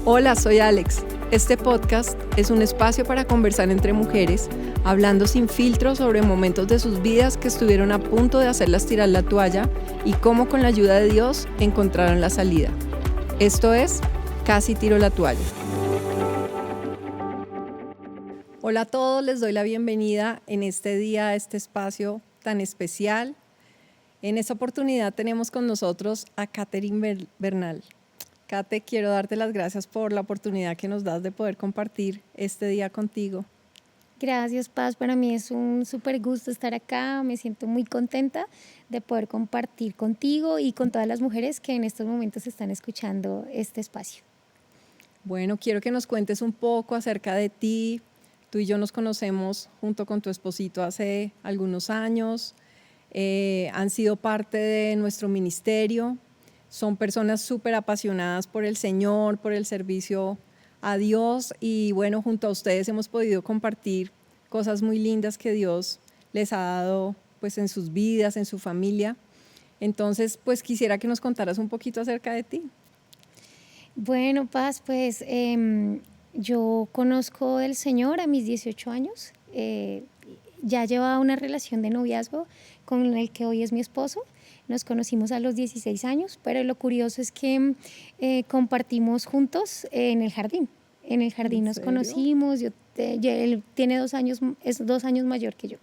Hola, soy Alex. Este podcast es un espacio para conversar entre mujeres, hablando sin filtro sobre momentos de sus vidas que estuvieron a punto de hacerlas tirar la toalla y cómo con la ayuda de Dios encontraron la salida. Esto es Casi Tiro la Toalla. Hola a todos, les doy la bienvenida en este día a este espacio tan especial. En esta oportunidad tenemos con nosotros a Catherine Bernal. Kate, quiero darte las gracias por la oportunidad que nos das de poder compartir este día contigo. Gracias, Paz. Para mí es un súper gusto estar acá. Me siento muy contenta de poder compartir contigo y con todas las mujeres que en estos momentos están escuchando este espacio. Bueno, quiero que nos cuentes un poco acerca de ti. Tú y yo nos conocemos junto con tu esposito hace algunos años. Han sido parte de nuestro ministerio. Son personas súper apasionadas por el Señor, por el servicio a Dios y bueno, junto a ustedes hemos podido compartir cosas muy lindas que Dios les ha dado pues en sus vidas, en su familia. Entonces, pues quisiera que nos contaras un poquito acerca de ti. Bueno, Paz, pues yo conozco del Señor a mis 18 años. Ya llevaba una relación de noviazgo con el que hoy es mi esposo. Nos conocimos a los 16 años, pero lo curioso es que compartimos juntos en el jardín. En el jardín nos conocimos, él tiene 2 años, es 2 años mayor que yo.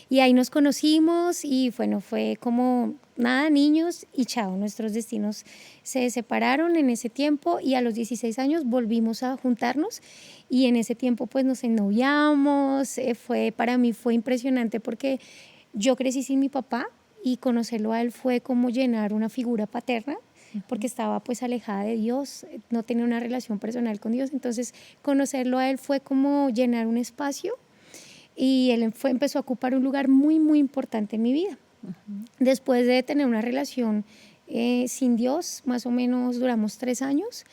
Y ahí nos conocimos y bueno, fue como nada, niños y chao, nuestros destinos se separaron en ese tiempo y a los 16 años volvimos a juntarnos y en ese tiempo pues nos ennoviamos. Para mí fue impresionante porque yo crecí sin mi papá y conocerlo a él fue como llenar una figura paterna porque estaba pues alejada de Dios, no tenía una relación personal con Dios, entonces conocerlo a él fue como llenar un espacio y él empezó a ocupar un lugar muy, muy importante en mi vida. Después de tener una relación sin Dios, más o menos duramos 3 años,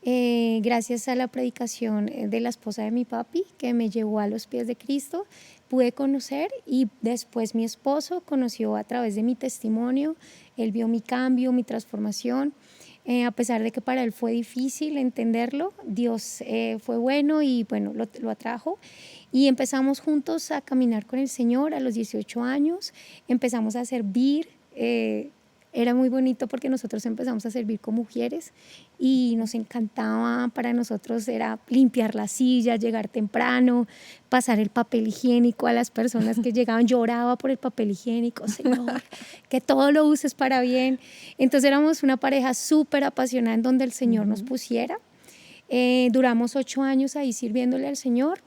gracias a la predicación de la esposa de mi papi, que me llevó a los pies de Cristo, pude conocer y después mi esposo conoció a través de mi testimonio, él vio mi cambio, mi transformación. A pesar de que para él fue difícil entenderlo, Dios fue bueno y bueno, lo atrajo. Y empezamos juntos a caminar con el Señor a los 18 años, empezamos a servir. Era muy bonito porque nosotros empezamos a servir con mujeres y nos encantaba, para nosotros era limpiar la silla, llegar temprano, pasar el papel higiénico a las personas que llegaban. Lloraba por el papel higiénico, Señor, que todo lo uses para bien. Entonces éramos una pareja súper apasionada en donde el Señor nos pusiera. Duramos 8 años ahí sirviéndole al Señor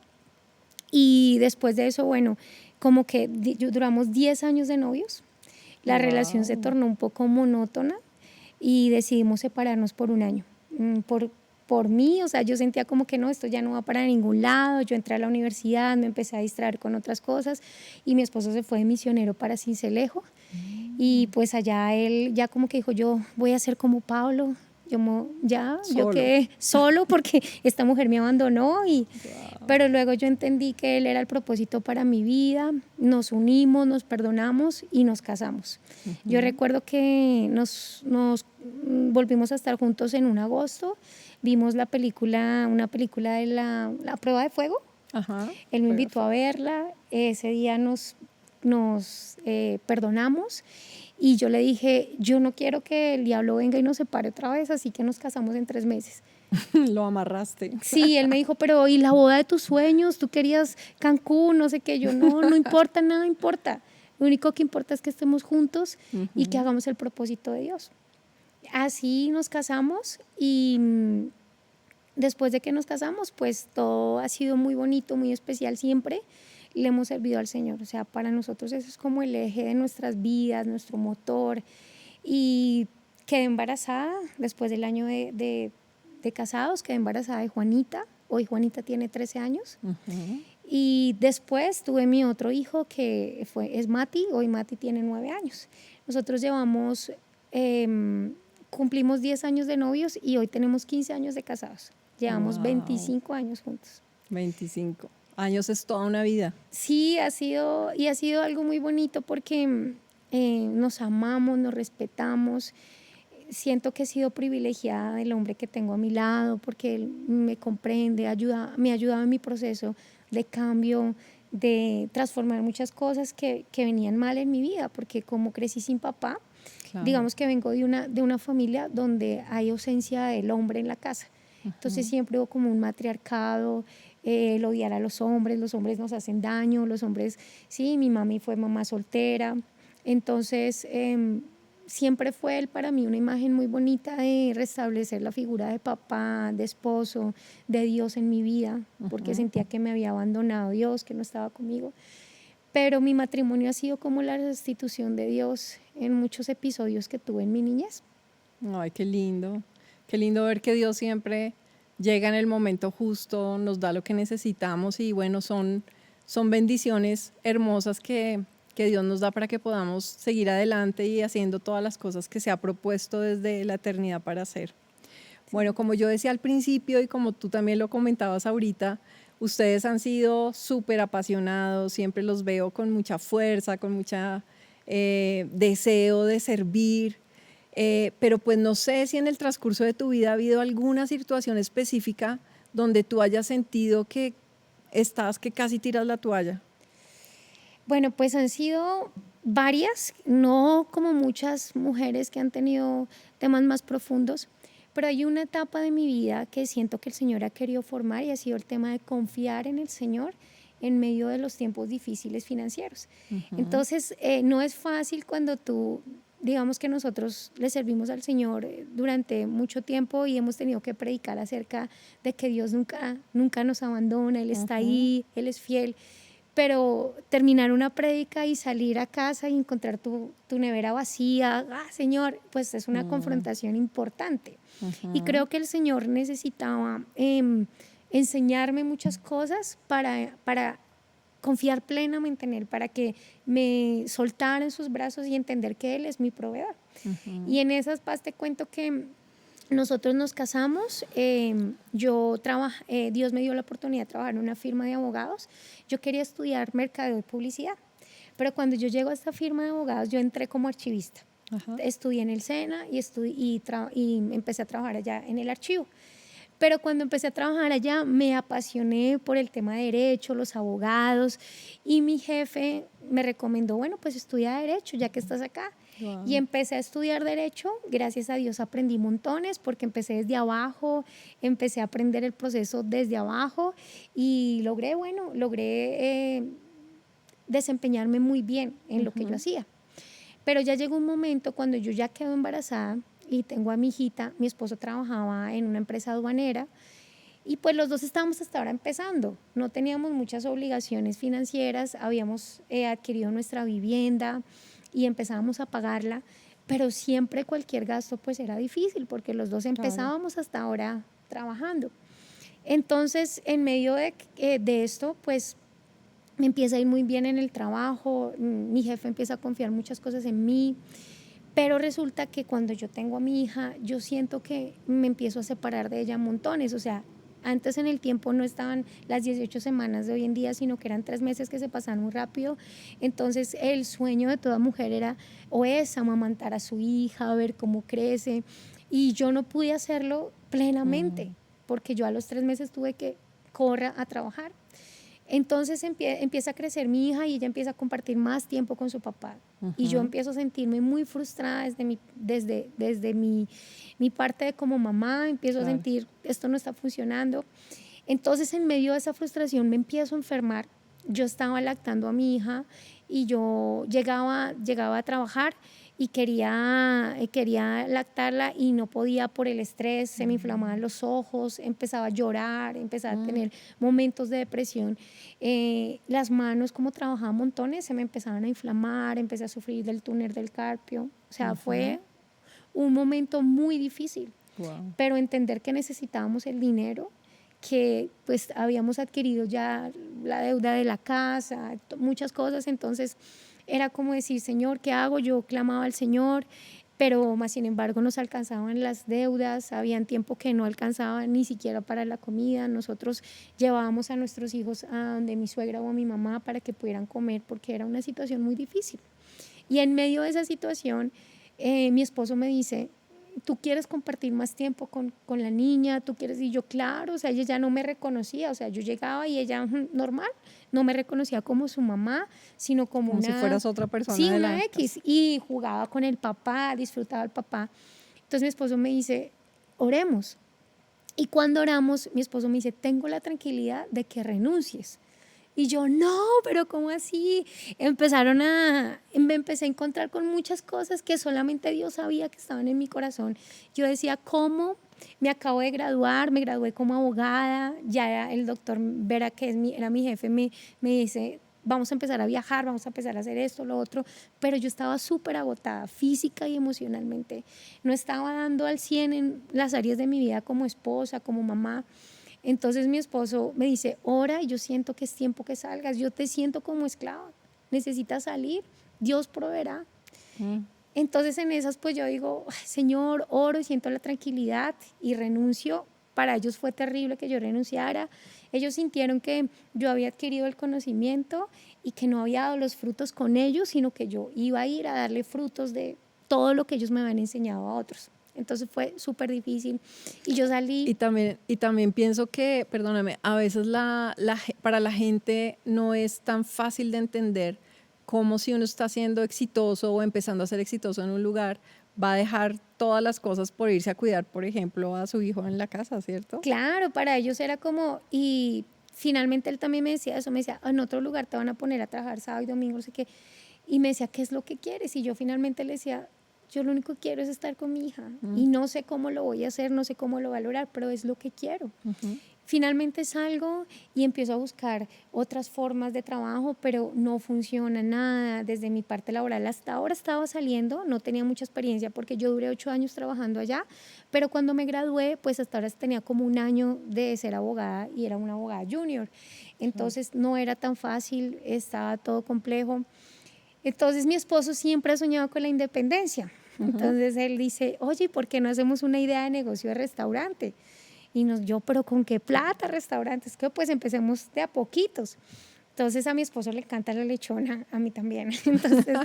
y después de eso, bueno, como que duramos 10 años de novios. La relación se tornó un poco monótona y decidimos separarnos por 1 año. Por mí, o sea, yo sentía como que no, esto ya no va para ningún lado. Yo entré a la universidad, me empecé a distraer con otras cosas y mi esposo se fue de misionero para Sincelejo. Y pues allá él ya como que dijo, yo voy a ser como Pablo. Yo quedé solo porque esta mujer me abandonó pero luego yo entendí que él era el propósito para mi vida. Nos unimos, nos perdonamos y nos casamos. Yo recuerdo que nos volvimos a estar juntos en un agosto. Vimos una película de la Prueba de Fuego. Él me invitó a verla. Ese día nos perdonamos. Y yo le dije, yo no quiero que el diablo venga y nos separe otra vez, así que nos casamos en 3 meses. Lo amarraste. Sí, él me dijo, pero ¿y la boda de tus sueños? Tú querías Cancún, no sé qué. Yo, no importa, nada importa. Lo único que importa es que estemos juntos y que hagamos el propósito de Dios. Así nos casamos y después de que nos casamos, pues todo ha sido muy bonito, muy especial siempre. Le hemos servido al Señor, o sea, para nosotros eso es como el eje de nuestras vidas, nuestro motor. Y quedé embarazada después del año de casados, quedé embarazada de Juanita. Hoy Juanita tiene 13 años. Y después tuve mi otro hijo que es Mati. Hoy Mati tiene 9 años. Nosotros cumplimos 10 años de novios y hoy tenemos 15 años de casados. Llevamos 25 años juntos. 25 años es toda una vida. Sí, ha sido algo muy bonito porque nos amamos, nos respetamos. siento que he sido privilegiada del hombre que tengo a mi lado porque él me comprende, me ha ayudado en mi proceso de cambio, de transformar muchas cosas que venían mal en mi vida, porque como crecí sin papá, Claro. digamos que vengo de una familia donde hay ausencia del hombre en la casa. Entonces siempre hubo como un matriarcado, el odiar a los hombres nos hacen daño, los hombres, sí, mi mami fue mamá soltera, entonces siempre fue él para mí una imagen muy bonita de restablecer la figura de papá, de esposo, de Dios en mi vida, porque sentía que me había abandonado Dios, que no estaba conmigo. Pero mi matrimonio ha sido como la restitución de Dios en muchos episodios que tuve en mi niñez. Ay, qué lindo. Qué lindo ver que Dios siempre llega en el momento justo, nos da lo que necesitamos y bueno, son bendiciones hermosas que Dios nos da para que podamos seguir adelante y haciendo todas las cosas que se ha propuesto desde la eternidad para hacer. Bueno, como yo decía al principio y como tú también lo comentabas ahorita, ustedes han sido súper apasionados, siempre los veo con mucha fuerza, con mucha deseo de servir, pero pues no sé si en el transcurso de tu vida ha habido alguna situación específica donde tú hayas sentido que que casi tiras la toalla. Bueno, pues han sido varias, no como muchas mujeres que han tenido temas más profundos, pero hay una etapa de mi vida que siento que el Señor ha querido formar y ha sido el tema de confiar en el Señor en medio de los tiempos difíciles financieros. Entonces, no es fácil cuando tú, digamos que nosotros le servimos al Señor durante mucho tiempo y hemos tenido que predicar acerca de que Dios nunca nos abandona, Él está ahí, Él es fiel. Pero terminar una prédica y salir a casa y encontrar tu nevera vacía, Señor, pues es una confrontación importante. Y creo que el Señor necesitaba enseñarme muchas cosas para confiar plenamente en Él, para que me soltara en sus brazos y entender que Él es mi proveedor. Y en esas paz te cuento que nosotros nos casamos, Dios me dio la oportunidad de trabajar en una firma de abogados. Yo quería estudiar mercadeo y publicidad, pero cuando yo llego a esta firma de abogados, yo entré como archivista. Estudié en el SENA y empecé a trabajar allá en el archivo. Pero cuando empecé a trabajar allá me apasioné por el tema de derecho, los abogados, y mi jefe me recomendó, bueno, pues estudia derecho ya que estás acá. Wow. Y empecé a estudiar derecho, gracias a Dios aprendí montones porque empecé desde abajo, empecé a aprender el proceso desde abajo y logré desempeñarme muy bien en lo que yo hacía. Pero ya llegó un momento cuando yo ya quedo embarazada y tengo a mi hijita, mi esposo trabajaba en una empresa aduanera y pues los dos estábamos hasta ahora empezando, no teníamos muchas obligaciones financieras, habíamos adquirido nuestra vivienda y empezábamos a pagarla, pero siempre cualquier gasto pues era difícil porque los dos empezábamos hasta ahora trabajando. Entonces, en medio de esto, pues me empieza a ir muy bien en el trabajo, mi jefe empieza a confiar muchas cosas en mí, pero resulta que cuando yo tengo a mi hija, yo siento que me empiezo a separar de ella montones, o sea, antes en el tiempo no estaban las 18 semanas de hoy en día, sino que eran 3 meses que se pasaban muy rápido. Entonces el sueño de toda mujer era o es amamantar a su hija, ver cómo crece. Y yo no pude hacerlo plenamente, porque yo a los 3 meses tuve que correr a trabajar. Entonces empieza a crecer mi hija y ella empieza a compartir más tiempo con su papá. Y yo empiezo a sentirme muy frustrada desde mi parte de como mamá, empiezo a sentir esto no está funcionando. Entonces en medio de esa frustración me empiezo a enfermar. Yo estaba lactando a mi hija y yo llegaba a trabajar y quería lactarla y no podía por el estrés, se me inflamaban los ojos, empezaba a llorar, empezaba a tener momentos de depresión. Las manos, como trabajaba montones, se me empezaban a inflamar, empecé a sufrir del túnel del carpio. O sea, fue un momento muy difícil, pero entender que necesitábamos el dinero, que pues habíamos adquirido ya la deuda de la casa, muchas cosas, entonces era como decir, Señor, ¿qué hago? Yo clamaba al Señor, pero más sin embargo nos alcanzaban las deudas, habían tiempo que no alcanzaban ni siquiera para la comida, nosotros llevábamos a nuestros hijos a donde mi suegra o a mi mamá para que pudieran comer porque era una situación muy difícil. Y en medio de esa situación, mi esposo me dice, tú quieres compartir más tiempo con la niña, tú quieres, y yo, claro, o sea, ella ya no me reconocía, o sea, yo llegaba y ella, normal, no me reconocía como su mamá, sino como Como si una, fueras otra persona sí, de una la casa. X, y jugaba con el papá, disfrutaba el papá. Entonces mi esposo me dice, oremos. Y cuando oramos, mi esposo me dice, tengo la tranquilidad de que renuncies. Y yo, no, pero ¿cómo así? Me empecé a encontrar con muchas cosas que solamente Dios sabía que estaban en mi corazón. Yo decía, ¿cómo? Me acabo de graduar, me gradué como abogada, ya el doctor Vera, que era mi jefe, me dice, vamos a empezar a viajar, vamos a empezar a hacer esto, lo otro, pero yo estaba súper agotada física y emocionalmente. No estaba dando al 100 en las áreas de mi vida como esposa, como mamá. Entonces mi esposo me dice, ora, y yo siento que es tiempo que salgas, yo te siento como esclava, necesitas salir, Dios proveerá. Mm. Entonces en esas pues yo digo, "Ay, Señor, oro y siento la tranquilidad y renuncio". Para ellos fue terrible que yo renunciara. Ellos sintieron que yo había adquirido el conocimiento y que no había dado los frutos con ellos, sino que yo iba a ir a darle frutos de todo lo que ellos me habían enseñado a otros. Entonces fue súper difícil y yo salí. Y también pienso que, perdóname, a veces para la gente no es tan fácil de entender cómo si uno está siendo exitoso o empezando a ser exitoso en un lugar, va a dejar todas las cosas por irse a cuidar, por ejemplo, a su hijo en la casa, ¿cierto? Claro, para ellos era como, y finalmente él también me decía eso, me decía, en otro lugar te van a poner a trabajar sábado y domingo, no sé qué, y me decía, ¿qué es lo que quieres? Y yo finalmente le decía, yo lo único que quiero es estar con mi hija, y no sé cómo lo voy a hacer, no sé cómo lo voy a lograr, pero es lo que quiero. Finalmente salgo y empiezo a buscar otras formas de trabajo, pero no funciona nada. Desde mi parte laboral hasta ahora estaba saliendo, no tenía mucha experiencia porque yo duré 8 años trabajando allá, pero cuando me gradué, pues hasta ahora tenía como un año de ser abogada y era una abogada junior. Entonces no era tan fácil, estaba todo complejo. Entonces mi esposo siempre ha soñado con la independencia. Entonces él dice, oye, ¿por qué no hacemos una idea de negocio de restaurante? Y yo, pero ¿con qué plata restaurantes? Que pues empecemos de a poquitos. Entonces a mi esposo le encanta la lechona, a mí también. Entonces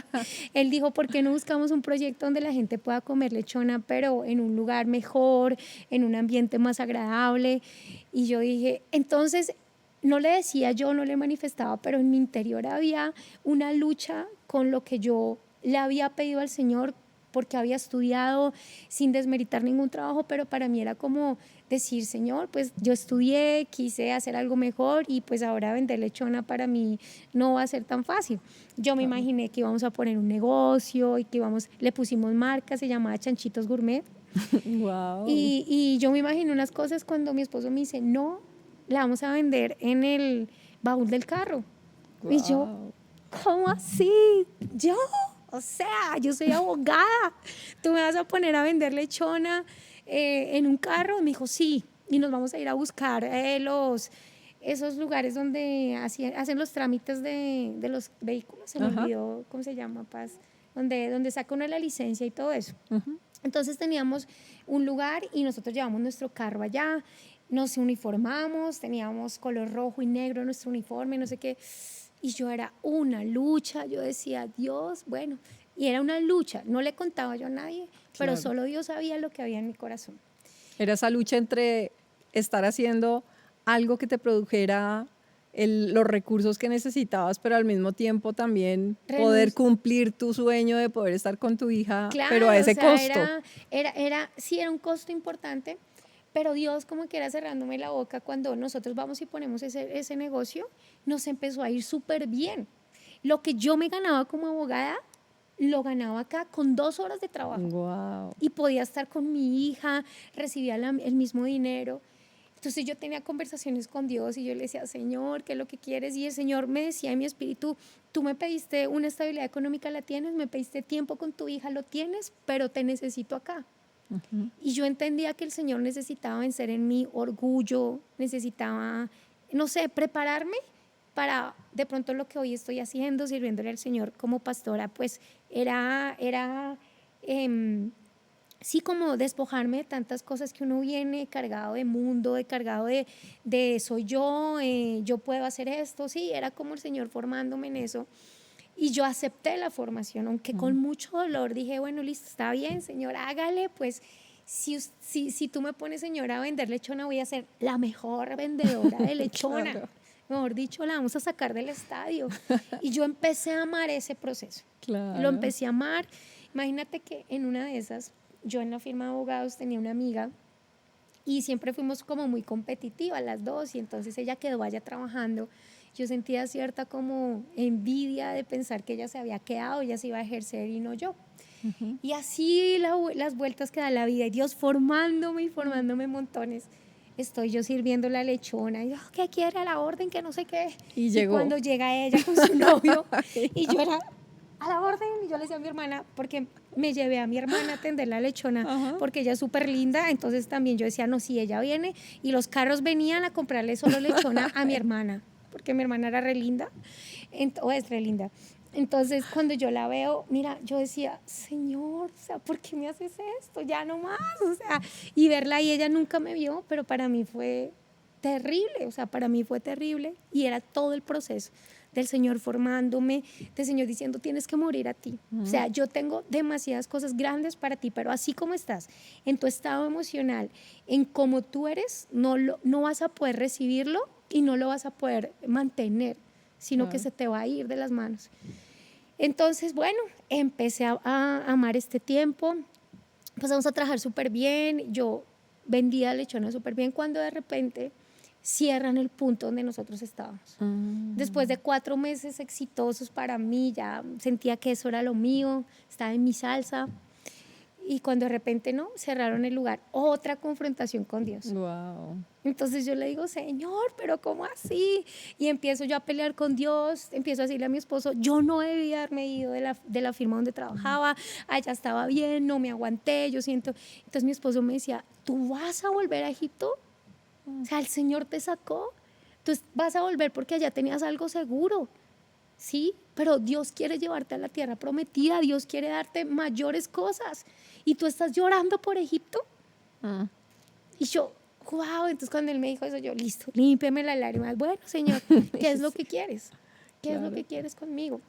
él dijo, ¿por qué no buscamos un proyecto donde la gente pueda comer lechona, pero en un lugar mejor, en un ambiente más agradable? Y yo dije, entonces no le decía yo, no le manifestaba, pero en mi interior había una lucha con lo que yo le había pedido al Señor, porque había estudiado sin desmeritar ningún trabajo, pero para mí era como decir, Señor, pues yo estudié, quise hacer algo mejor y pues ahora vender lechona para mí no va a ser tan fácil. Yo me imaginé que íbamos a poner un negocio y que le pusimos marca, se llamaba Chanchitos Gourmet. Wow. Y yo me imaginé unas cosas cuando mi esposo me dice, no, la vamos a vender en el baúl del carro. Y yo, Wow. ¿cómo así? ¿Yo? O sea, yo soy abogada. ¿Tú me vas a poner a vender lechona en un carro? Y me dijo, sí. Y nos vamos a ir a buscar esos lugares donde hacen los trámites de los vehículos. Se me Ajá. olvidó, ¿cómo se llama, Paz? Donde saca uno la licencia y todo eso. Entonces teníamos un lugar y nosotros llevamos nuestro carro allá, nos uniformamos, teníamos color rojo y negro en nuestro uniforme, no sé qué. Y yo era una lucha, yo decía, Dios, bueno, y era una lucha, no le contaba yo a nadie, pero Claro. solo Dios sabía lo que había en mi corazón. Era esa lucha entre estar haciendo algo que te produjera los recursos que necesitabas, pero al mismo tiempo también poder cumplir tu sueño de poder estar con tu hija, pero a Claro, o ese sea, costo. sí era un costo importante, pero Dios como que era cerrándome la boca cuando nosotros vamos y ponemos ese negocio, nos empezó a ir súper bien. Lo que yo me ganaba como abogada, lo ganaba acá con 2 horas de trabajo. Wow. Y podía estar con mi hija, recibía el mismo dinero. Entonces yo tenía conversaciones con Dios y yo le decía, Señor, ¿qué es lo que quieres? Y el Señor me decía en mi espíritu, tú me pediste una estabilidad económica, la tienes, me pediste tiempo con tu hija, lo tienes, pero te necesito acá. Y yo entendía que el Señor necesitaba vencer en mí orgullo, necesitaba, no sé, prepararme para de pronto lo que hoy estoy haciendo, sirviéndole al Señor como pastora, pues era sí, como despojarme de tantas cosas que uno viene cargado de mundo, cargado de soy yo puedo hacer esto, sí, era como el Señor formándome en eso. Y yo acepté la formación, aunque con mucho dolor dije, bueno, listo, está bien, Señor, hágale, pues si tú me pones, Señor, a vender lechona, voy a ser la mejor vendedora de lechona. Claro. Mejor dicho, la vamos a sacar del estadio. Y yo empecé a amar ese proceso. Lo Claro. empecé a amar. Imagínate que en una de esas, yo en la firma de abogados tenía una amiga y siempre fuimos como muy competitivas las dos, y entonces ella quedó allá trabajando. Yo sentía cierta como envidia de pensar que ella se había quedado, ella se iba a ejercer y no yo. Y así las vueltas que da la vida, y Dios formándome y formándome montones. Estoy yo sirviendo la lechona, y yo, ¿qué quiere? A la orden, que no sé qué. Y llegó. Cuando llega ella con su novio, y yo era a la orden, y yo le decía a mi hermana, porque me llevé a mi hermana a atender la lechona, Ajá. porque ella es súper linda, entonces también yo decía, no, si ella viene, y los carros venían a comprarle solo lechona a mi hermana, porque mi hermana era re linda, o es re linda. Entonces, cuando yo la veo, mira, yo decía, Señor, o sea, ¿por qué me haces esto? Ya no más, o sea, y verla, y ella nunca me vio, pero para mí fue terrible, o sea, para mí fue terrible, y era todo el proceso del Señor formándome, del Señor diciendo, tienes que morir a ti. O sea, yo tengo demasiadas cosas grandes para ti, pero así como estás, en tu estado emocional, en cómo tú eres, no vas a poder recibirlo y no lo vas a poder mantener, sino que se te va a ir de las manos. Entonces, bueno, empecé a amar este tiempo, pasamos a trabajar súper bien, yo vendía lechona súper bien, cuando de repente cierran el punto donde nosotros estábamos. Después de 4 meses exitosos para mí, ya sentía que eso era lo mío, estaba en mi salsa, y cuando de repente no, cerraron el lugar, otra confrontación con Dios. Wow. Entonces yo le digo, Señor, pero ¿cómo así? Y empiezo yo a pelear con Dios, empiezo a decirle a mi esposo, yo no debía haberme ido de la firma donde trabajaba, allá estaba bien, no me aguanté, yo siento. Entonces mi esposo me decía, ¿tú vas a volver a Egipto? O sea, el Señor te sacó, tú vas a volver porque allá tenías algo seguro, ¿sí? Pero Dios quiere llevarte a la tierra prometida, Dios quiere darte mayores cosas, y tú estás llorando por Egipto. Y yo, wow, entonces cuando él me dijo eso, yo, listo, límpiame las lágrimas. Bueno, Señor, ¿qué es lo que quieres? ¿Qué es lo que quieres conmigo?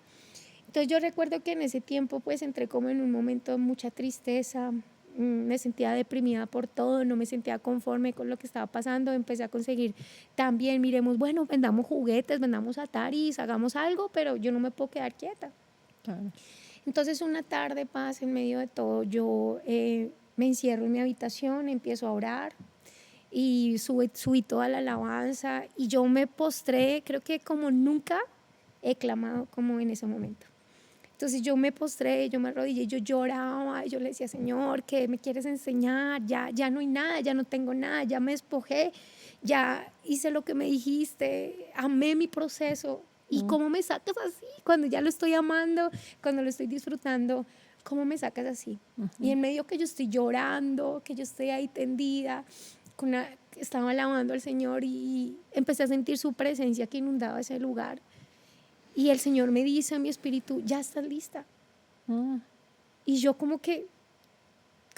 Entonces yo recuerdo que en ese tiempo pues entré como en un momento de mucha tristeza, me sentía deprimida por todo, no me sentía conforme con lo que estaba pasando, empecé a conseguir también, miremos, bueno, vendamos juguetes, vendamos Ataris, hagamos algo, pero yo no me puedo quedar quieta. Claro. Entonces una tarde, Paz, en medio de todo, yo me encierro en mi habitación, empiezo a orar, y subí toda la alabanza, y yo me postré, creo que como nunca he clamado como en ese momento. Entonces yo me postré, yo me arrodillé, yo lloraba, y yo le decía, Señor, ¿qué me quieres enseñar? Ya no hay nada, ya no tengo nada, ya me despojé, ya hice lo que me dijiste, amé mi proceso. ¿Y cómo me sacas así? Cuando ya lo estoy amando, cuando lo estoy disfrutando, ¿cómo me sacas así? Y en medio que yo estoy llorando, que yo estoy ahí tendida, estaba alabando al Señor, y empecé a sentir su presencia que inundaba ese lugar. Y el Señor me dice a mi espíritu, ya estás lista. Y yo como que,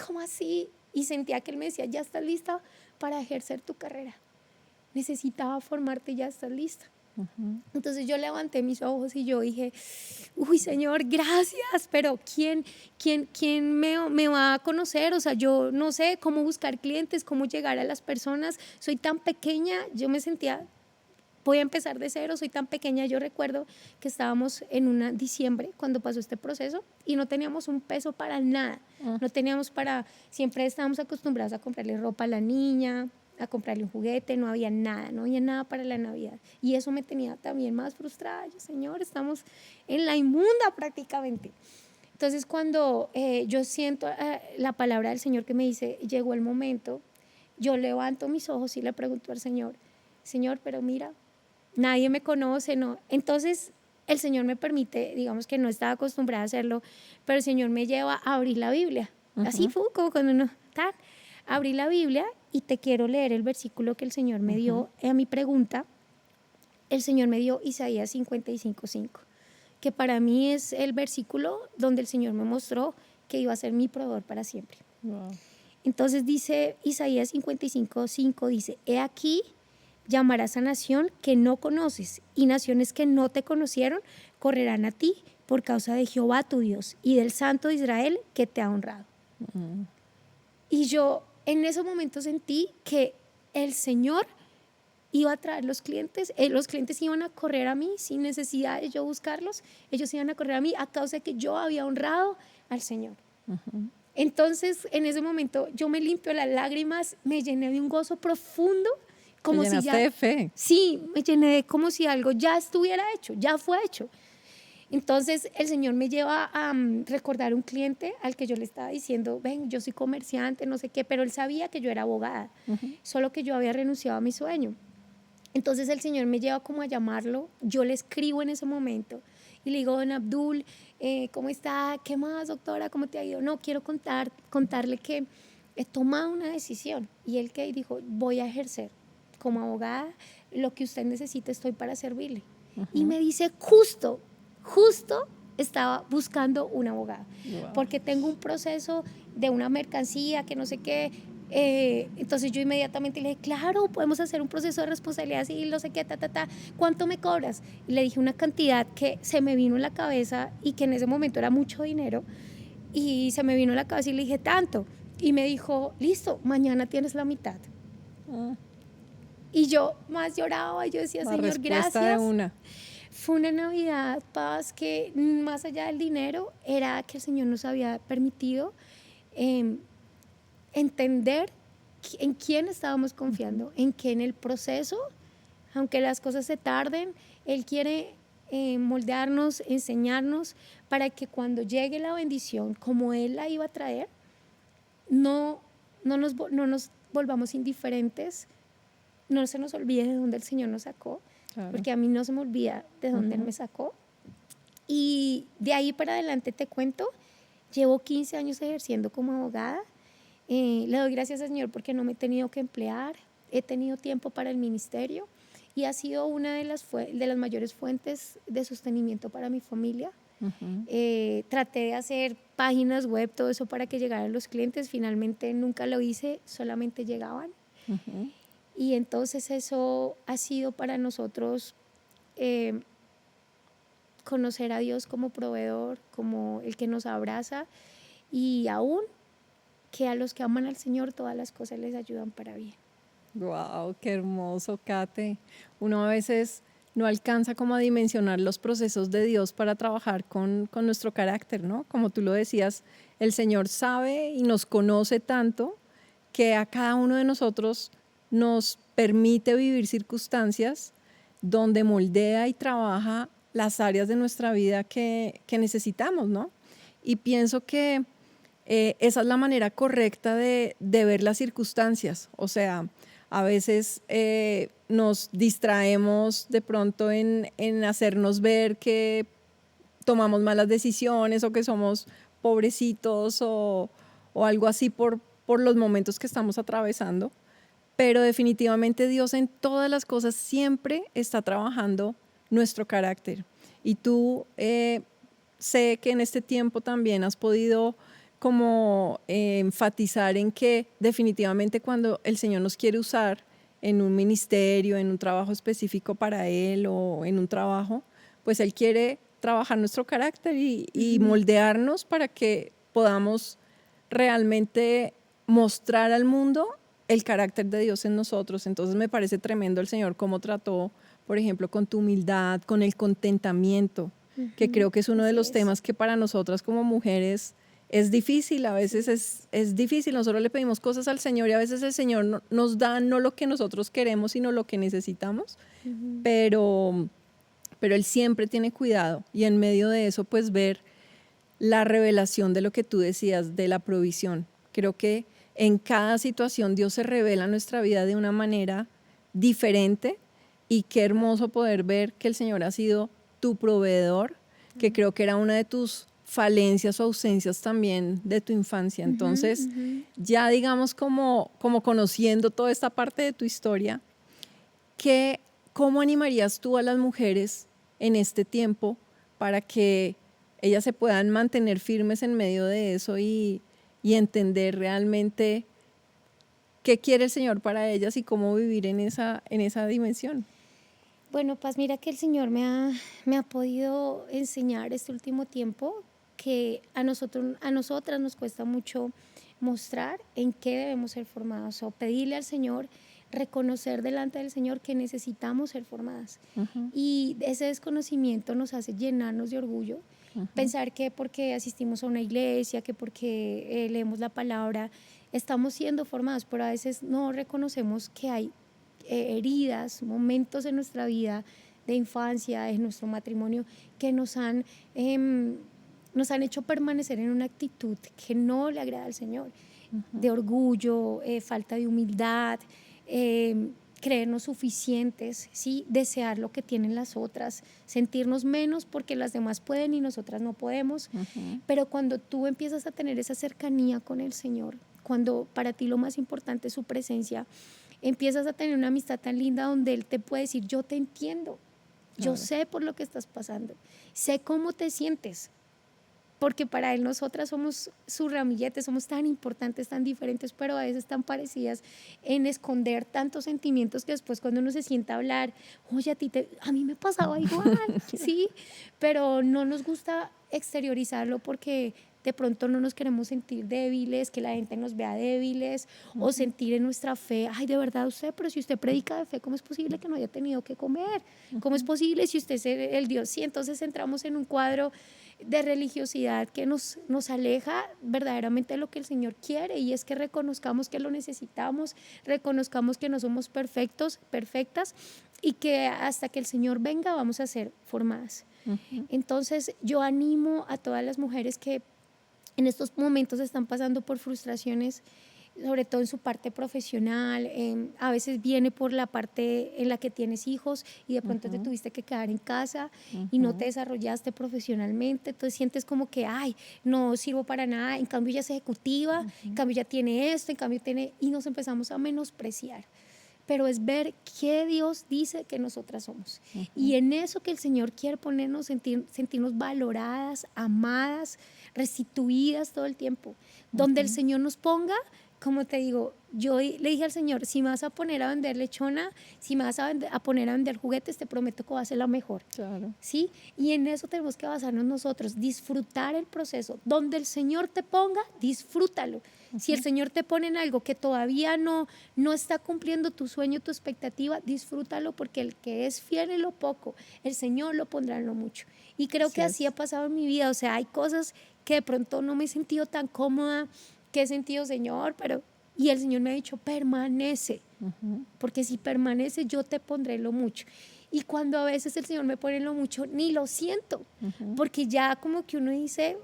¿cómo así? Y sentía que Él me decía, ya estás lista para ejercer tu carrera. Necesitaba formarte, ya estás lista. Entonces yo levanté mis ojos y yo dije, uy, Señor, gracias, pero ¿quién me va a conocer? O sea, yo no sé cómo buscar clientes, cómo llegar a las personas. Soy tan pequeña, yo me sentía, voy a empezar de cero, soy tan pequeña. Yo recuerdo que estábamos en diciembre cuando pasó este proceso, y no teníamos un peso para nada. No teníamos siempre estábamos acostumbrados a comprarle ropa a la niña, a comprarle un juguete, no había nada para la Navidad. Y eso me tenía también más frustrada. Yo, Señor, estamos en la inmunda prácticamente. Entonces cuando yo siento la palabra del Señor que me dice, llegó el momento, yo levanto mis ojos y le pregunto al Señor, Señor, pero mira, nadie me conoce, ¿no? Entonces el Señor me permite, digamos que no estaba acostumbrada a hacerlo, pero el Señor me lleva a abrir la Biblia. Así fue como cuando uno abrí la Biblia, y te quiero leer el versículo que el Señor me dio a mi pregunta. El Señor me dio Isaías 55:5, que para mí es el versículo donde el Señor me mostró que iba a ser mi proveedor para siempre. Wow. Entonces dice Isaías 55:5, dice, he aquí, llamarás a nación que no conoces, y naciones que no te conocieron correrán a ti por causa de Jehová tu Dios y del Santo de Israel que te ha honrado. Y yo en ese momento sentí que el Señor iba a traer los clientes iban a correr a mí sin necesidad de yo buscarlos, ellos iban a correr a mí a causa de que yo había honrado al Señor. Entonces en ese momento yo me limpio las lágrimas, me llené de un gozo profundo, como Te si llenaste ya, de fe. sí, me llené de como si algo ya estuviera hecho, ya fue hecho. Entonces el Señor me lleva a recordar un cliente al que yo le estaba diciendo, ven, yo soy comerciante, no sé qué, pero él sabía que yo era abogada, solo que yo había renunciado a mi sueño. Entonces el Señor me lleva como a llamarlo, yo le escribo en ese momento y le digo, don Abdul, ¿cómo está? ¿Qué más, doctora? ¿Cómo te ha ido? No, quiero contarle que he tomado una decisión. Y él que dijo, voy a ejercer como abogada, lo que usted necesite, estoy para servirle. Y me dice, justo estaba buscando un abogado, porque tengo un proceso de una mercancía que no sé qué. Entonces yo inmediatamente le dije, claro, podemos hacer un proceso de responsabilidad civil, no sé qué, ¿cuánto me cobras? Y le dije una cantidad que se me vino en la cabeza y que en ese momento era mucho dinero, y se me vino en la cabeza y le dije, tanto. Y me dijo, listo, mañana tienes la mitad. Y yo más lloraba y yo decía, La Señor, respuesta gracias. de una. Fue una Navidad, Paz, que más allá del dinero era que el Señor nos había permitido entender en quién estábamos confiando, en que en el proceso, aunque las cosas se tarden, Él quiere moldearnos, enseñarnos, para que cuando llegue la bendición, como Él la iba a traer, no nos volvamos indiferentes, no se nos olvide de dónde el Señor nos sacó, claro. Porque a mí no se me olvida de dónde Él me sacó. Y de ahí para adelante te cuento, llevo 15 años ejerciendo como abogada. Le doy gracias al Señor porque no me he tenido que emplear, he tenido tiempo para el ministerio y ha sido una de las mayores fuentes de sostenimiento para mi familia. Traté de hacer páginas web, todo eso para que llegaran los clientes, finalmente nunca lo hice, solamente llegaban. Y entonces eso ha sido para nosotros conocer a Dios como proveedor, como el que nos abraza, y aún que a los que aman al Señor todas las cosas les ayudan para bien. Wow, qué hermoso, Kate. Uno a veces no alcanza como a dimensionar los procesos de Dios para trabajar con nuestro carácter, ¿no? Como tú lo decías, el Señor sabe y nos conoce tanto que a cada uno de nosotros nos permite vivir circunstancias donde moldea y trabaja las áreas de nuestra vida que necesitamos, ¿no? Y pienso que esa es la manera correcta de ver las circunstancias. O sea, a veces nos distraemos de pronto en hacernos ver que tomamos malas decisiones o que somos pobrecitos o algo así por los momentos que estamos atravesando. Pero definitivamente Dios en todas las cosas siempre está trabajando nuestro carácter. Y tú sé que en este tiempo también has podido como enfatizar en que definitivamente cuando el Señor nos quiere usar en un ministerio, en un trabajo específico para Él o en un trabajo, pues Él quiere trabajar nuestro carácter y moldearnos para que podamos realmente mostrar al mundo el carácter de Dios en nosotros. Entonces me parece tremendo el Señor cómo trató, por ejemplo, con tu humildad, con el contentamiento, que creo que es uno de los temas que para nosotras como mujeres es difícil. A veces es difícil. Nosotros le pedimos cosas al Señor y a veces el Señor nos da no lo que nosotros queremos, sino lo que necesitamos. Pero Él siempre tiene cuidado y en medio de eso pues ver la revelación de lo que tú decías, de la provisión. Creo que en cada situación Dios se revela en nuestra vida de una manera diferente y qué hermoso poder ver que el Señor ha sido tu proveedor, que creo que era una de tus falencias o ausencias también de tu infancia. Entonces, ya digamos como conociendo toda esta parte de tu historia, ¿cómo animarías tú a las mujeres en este tiempo para que ellas se puedan mantener firmes en medio de eso y entender realmente qué quiere el Señor para ellas y cómo vivir en esa dimensión? Bueno, Paz, mira que el Señor me ha podido enseñar este último tiempo que a nosotras nos cuesta mucho mostrar en qué debemos ser formadas o pedirle al Señor, reconocer delante del Señor que necesitamos ser formadas. Ujú, Y ese desconocimiento nos hace llenarnos de orgullo, ujú, pensar que porque asistimos a una iglesia, que porque leemos la palabra, estamos siendo formados, pero a veces no reconocemos que hay heridas, momentos en nuestra vida de infancia, en nuestro matrimonio, que nos han hecho permanecer en una actitud que no le agrada al Señor, ujú. de orgullo, falta de humildad, creernos suficientes, ¿sí? Desear lo que tienen las otras, sentirnos menos porque las demás pueden y nosotras no podemos. Ujú. Pero cuando tú empiezas a tener esa cercanía con el Señor, cuando para ti lo más importante es su presencia, empiezas a tener una amistad tan linda donde Él te puede decir, yo te entiendo, yo Claro. sé por lo que estás pasando, sé cómo te sientes, porque para Él nosotras somos su ramillete, somos tan importantes, tan diferentes, pero a veces tan parecidas en esconder tantos sentimientos que después cuando uno se sienta a hablar, oye, a mí me pasaba igual, sí, pero no nos gusta exteriorizarlo porque de pronto no nos queremos sentir débiles, que la gente nos vea débiles o Ujú, sentir en nuestra fe, ay, de verdad usted, pero si usted predica de fe, ¿cómo es posible que no haya tenido que comer? ¿Cómo es ujú. posible si usted es el Dios? Sí, entonces entramos en un cuadro de religiosidad que nos aleja verdaderamente de lo que el Señor quiere, y es que reconozcamos que lo necesitamos, reconozcamos que no somos perfectos, perfectas, y que hasta que el Señor venga vamos a ser formadas. Ujú. Entonces yo animo a todas las mujeres que en estos momentos están pasando por frustraciones, sobre todo en su parte profesional, a veces viene por la parte en la que tienes hijos y de pronto te Ujú, tuviste que quedar en casa y no te ujú. desarrollaste profesionalmente, entonces sientes como que, ay, no sirvo para nada, en cambio ya es ejecutiva, en Ujú. cambio ya tiene esto, en cambio tiene, y nos empezamos a menospreciar, pero es ver qué Dios dice que nosotras somos. Y Ujú. en eso que el Señor quiere ponernos, sentirnos valoradas, amadas, restituidas todo el tiempo. Donde el Ujú. Señor nos ponga, como te digo, yo le dije al Señor, si me vas a poner a vender lechona, si me vas a poner a vender juguetes, te prometo que va a ser la mejor. Claro. ¿Sí? Y en eso tenemos que basarnos nosotros, disfrutar el proceso. Donde el Señor te ponga, disfrútalo. Si el Ujú. Señor te pone en algo que todavía no está cumpliendo tu sueño, tu expectativa, disfrútalo, porque el que es fiel en lo poco, el Señor lo pondrá en lo mucho. Y creo Así que así ha es. pasado en mi vida. O sea, hay cosas que de pronto no me he sentido tan cómoda, que he sentido, Señor, pero... Y el Señor me ha dicho, permanece, Ujú. porque si permaneces yo te pondré en lo mucho. Y cuando a veces el Señor me pone en lo mucho, ni lo siento, Ujú. porque ya como que uno dice,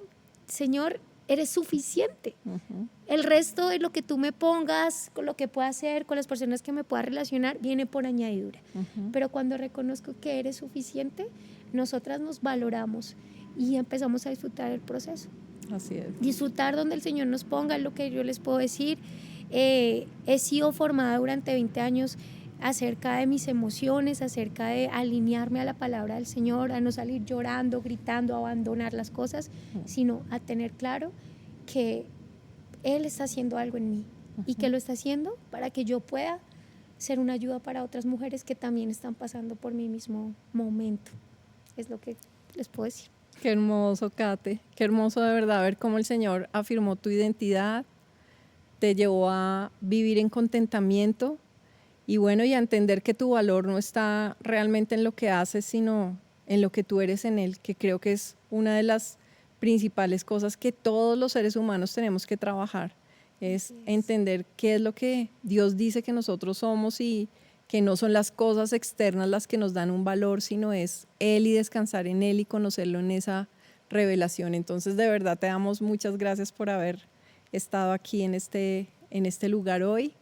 Señor, eres suficiente. Ujú. El resto de lo que tú me pongas, con lo que pueda hacer, con las personas que me pueda relacionar, viene por añadidura. Ujú. Pero cuando reconozco que eres suficiente, nosotras nos valoramos y empezamos a disfrutar el proceso. Así es. Disfrutar donde el Señor nos ponga, lo que yo les puedo decir. He sido formada durante 20 años acerca de mis emociones, acerca de alinearme a la palabra del Señor, a no salir llorando, gritando, a abandonar las cosas, sino a tener claro que Él está haciendo algo en mí y que Ujú. lo está haciendo para que yo pueda ser una ayuda para otras mujeres que también están pasando por mi mismo momento. Es lo que les puedo decir. Qué hermoso, Kate. Qué hermoso de verdad ver cómo el Señor afirmó tu identidad, te llevó a vivir en contentamiento y bueno, y a entender que tu valor no está realmente en lo que haces, sino en lo que tú eres en Él, que creo que es una de las principales cosas que todos los seres humanos tenemos que trabajar, es Así es. entender qué es lo que Dios dice que nosotros somos y que no son las cosas externas las que nos dan un valor, sino es Él y descansar en Él y conocerlo en esa revelación. Entonces, de verdad, te damos muchas gracias por haber estado aquí en este lugar hoy.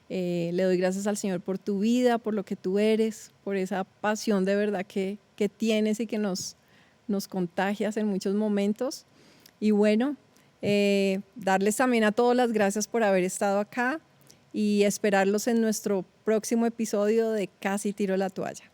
Le doy gracias al Señor por tu vida, por lo que tú eres, por esa pasión de verdad que tienes y que nos contagias en muchos momentos. Y bueno, darles también a todos las gracias por haber estado acá y esperarlos en nuestro próximo episodio de Casi Tiro la Toalla.